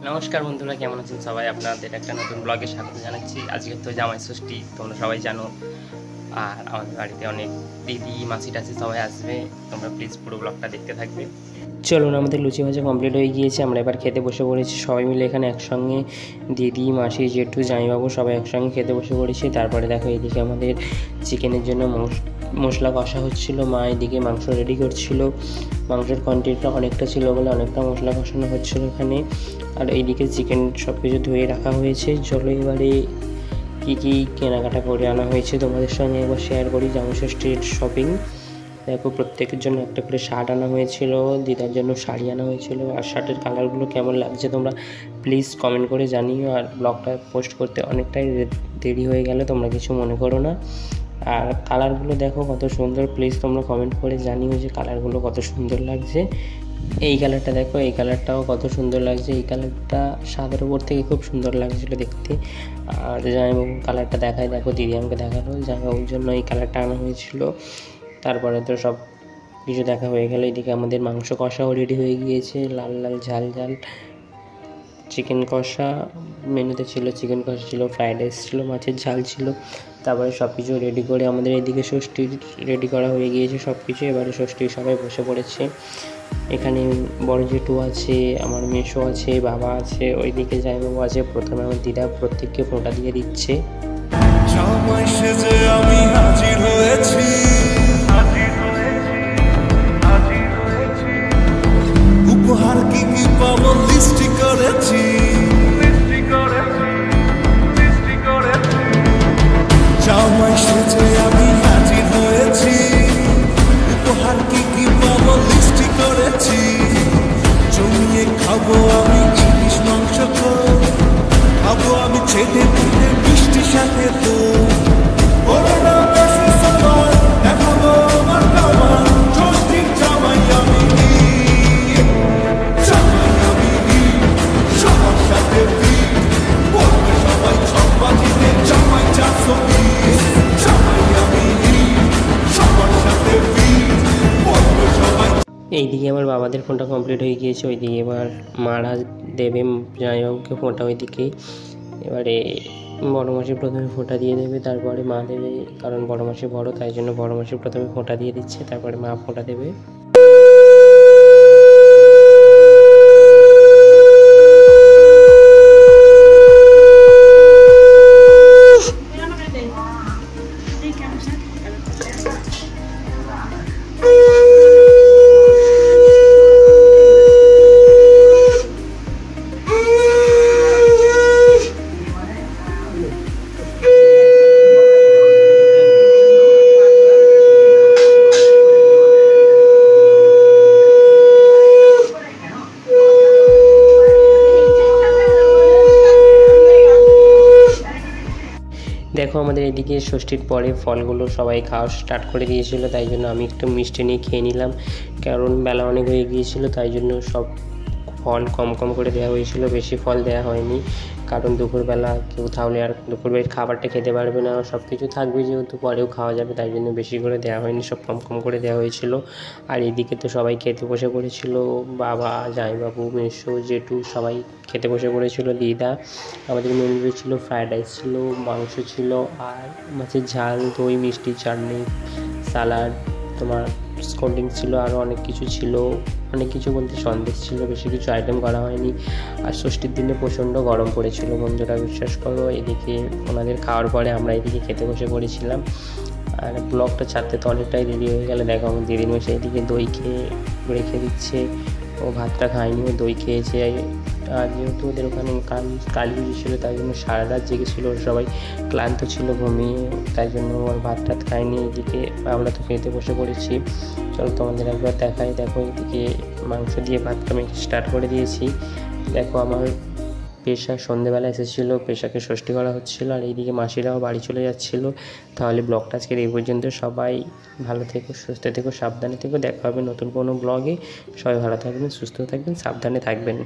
নমস্কার বন্ধুরা, কেমন আছেন সবাই? আপনাদের একটা নতুন ব্লগে স্বাগত জানাচ্ছি। আজকে তো জামাই ষষ্ঠী, তোমরা সবাই জানো। আর আমাদের বাড়িতে অনেক দিদি মাসি টাসি সবাই আসবে। তোমরা প্লিজ পুরো ব্লগটা দেখতে থাকবে। চলুন, আমাদের লুচি ভাজা কমপ্লিট হয়ে গিয়েছে। আমরা এবার খেতে বসে পড়েছি সবাই মিলে এখানে একসঙ্গে। দিদি, মাসি, জেঠু, জামাইবাবু সবাই একসঙ্গে খেতে বসে পড়েছি। তারপরে দেখো এদিকে আমাদের চিকেনের জন্য মশলা কষা হচ্ছিলো, মা এদিকে মাংস রেডি করছিল। মাংসের কোয়ান্টিটিটা অনেকটা ছিল বলে অনেকটা মশলা কষানো হচ্ছিলো এখানে। আর এইদিকে চিকেন সব কিছু ধুয়ে রাখা হয়েছে। চলো এবারে কী কী কেনাকাটা করে আনা হয়েছে তোমাদের সঙ্গে একবার শেয়ার করি। জামাই ষষ্ঠীর শপিং দেখো, প্রত্যেকের জন্য একটা করে শার্ট আনা হয়েছিল, দিদার জন্য শাড়ি আনা হয়েছিল। আর শার্টের কালারগুলো কেমন লাগছে তোমরা প্লিজ কমেন্ট করে জানিও। আর ব্লগটা পোস্ট করতে অনেকটাই দেরি হয়ে গেলে তোমরা কিছু মনে করো না। আর কালারগুলো দেখো কত সুন্দর, প্লিজ তোমরা কমেন্ট করে জানিও যে কালারগুলো কত সুন্দর লাগছে। এই কালারটা দেখো, এই কালারটাও কত সুন্দর লাগছে। এই কালারটা সাদার উপর থেকে খুব সুন্দর লাগছিলো দেখতে। আর জামাইবাবু কালারটা দেখায়, দেখো দিদি আমাকে দেখালো, জামাইবাবুর জন্য এই কালারটা আনা হয়েছিল। তারপরে তো সব কিছু দেখা হয়ে গেল। এদিকে আমাদের মাংস কষাও রেডি হয়ে গিয়েছে, লাল লাল ঝাল ঝাল চিকেন কষা মেনুতে ছিল। চিকেন কষা ছিল, ফ্রাইড রাইস ছিল, মাছের ঝাল ছিল। তারপরে সব কিছু রেডি করে আমাদের এদিকে ষষ্ঠীর রেডি করা হয়ে গিয়েছে সব কিছু। এবারে ষষ্ঠীর সবাই বসে পড়েছে। এখানে বড় জেঠু আছে, আমার মেসো আছে, বাবা আছে, ওইদিকে জামাইবাবু আছে। প্রথমে আমার দিদা প্রত্যেককে ফোঁটা দিয়ে দিচ্ছে। জামাই সেজে আমি হাজির হয়েছি, উপহার কি কি পাবো লিস্টি করেছি, জামাই সেজে আমি হাজির হয়েছি, উপহার কি কি পাবো লিস্টি করেছি। জমিয়ে খাবো আমি ইলিশ মাংস, খাবো আমি চেটে পিঠে মিষ্টি সাথে তো দেখাবো আমার খাবার। ষষ্ঠীর জামাই আমি, জামাই আমি সবার সাথে বলবে সবাই ছকবাজিতে জামাই 420। জামাই আমি সবার সাথে বলবে সবাই। এইদিকে আমার বাবাদের ফোনটা কমপ্লিট হয়ে গিয়েছে। ওইদিকে এবার মারা দেবে জামাইবাবুকে ফোঁটা ওইদিকে। এবারে বড় মাসি প্রথমে ফোঁটা দিয়ে দেবে, তারপরে মা দেবে। কারণ বড় মাসি বড়, তাই জন্য বড় মাসি প্রথমে ফোঁটা দিয়ে দিচ্ছে, তারপরে মা ফোঁটা দেবে। দেখো আমাদের এদিকে ষষ্ঠীর পরে ফলগুলো সবাই খাওয়া স্টার্ট করে দিয়েছিল, তাই জন্য আমি একটু মিষ্টি নিয়ে খেয়ে নিলাম। কারণ বেলা অনেক হয়ে গিয়েছিল, তাই জন্য সব ফল কম কম করে দেওয়া হয়েছিল, বেশি ফল দেওয়া হয়নি। কারণ দুপুরবেলা কেউ তাহলে আর দুপুরবেলার খাবারটা খেতে পারবে না, সব কিছু থাকবে যেহেতু পরেও খাওয়া যাবে, তাই জন্য বেশি করে দেওয়া হয়নি, সব কম কম করে দেওয়া হয়েছিল। আর এদিকে তো সবাই খেতে বসে পড়েছিল, বাবা, জামাইবাবু, মেসো, জেঠু সবাই খেতে বসে পড়েছিল। দিদা আমাদের মেনুতে ছিল ফ্রায়েড রাইস ছিল, মাংস ছিল, আর মাছের ঝাল, দই, মিষ্টি, চাটনি, সালাড, তোমার কোল্ড ড্রিঙ্কস ছিল, আরও অনেক কিছু ছিল। অনেক কিছু বলতে সন্দেশ ছিল, বেশি কিছু আইটেম করা হয়নি। আর ষষ্ঠীর দিনে প্রচণ্ড গরম পড়েছিল বন্ধুরা, বিশ্বাস করো। এদিকে ওনাদের খাওয়ার পরে আমরা এদিকে খেতে বসে পড়েছিলাম। আর ব্লগটা ছাড়তে তো অনেকটাই দেরি হয়ে গেলে। দেখো আমার দিদির মেশে এদিকে দই খেয়ে রেখে দিচ্ছে, ও ভাতটা খায়নি, ও দই খেয়েছে। আর যেহেতু ওদের ওখানে কালী পুজো ছিল, তাই জন্য সারা রাত জেগেছিল, সবাই ক্লান্ত ছিল, ঘুমিয়ে, তাই জন্য ওর ভাত টাত খায়নি। এদিকে আমরা তো খেতে বসে পড়েছি। চলো তোমাদের একবার দেখাই। দেখো এদিকে মাংস দিয়ে ভাতটা আমি স্টার্ট করে দিয়েছি। দেখো আমার পেশা সন্ধেবেলা এসেছিলো, পেশাকে ষষ্ঠী করা হচ্ছিলো। আর এইদিকে মাসিরাও বাড়ি চলে যাচ্ছিলো। তাহলে ব্লগটা আজকের এই পর্যন্ত। সবাই ভালো থেকো, সুস্থ থেকো, সাবধানে থেকো। দেখা হবে নতুন কোনো ব্লগে। সবাই ভালো থাকবেন, সুস্থ থাকবেন, সাবধানে থাকবেন।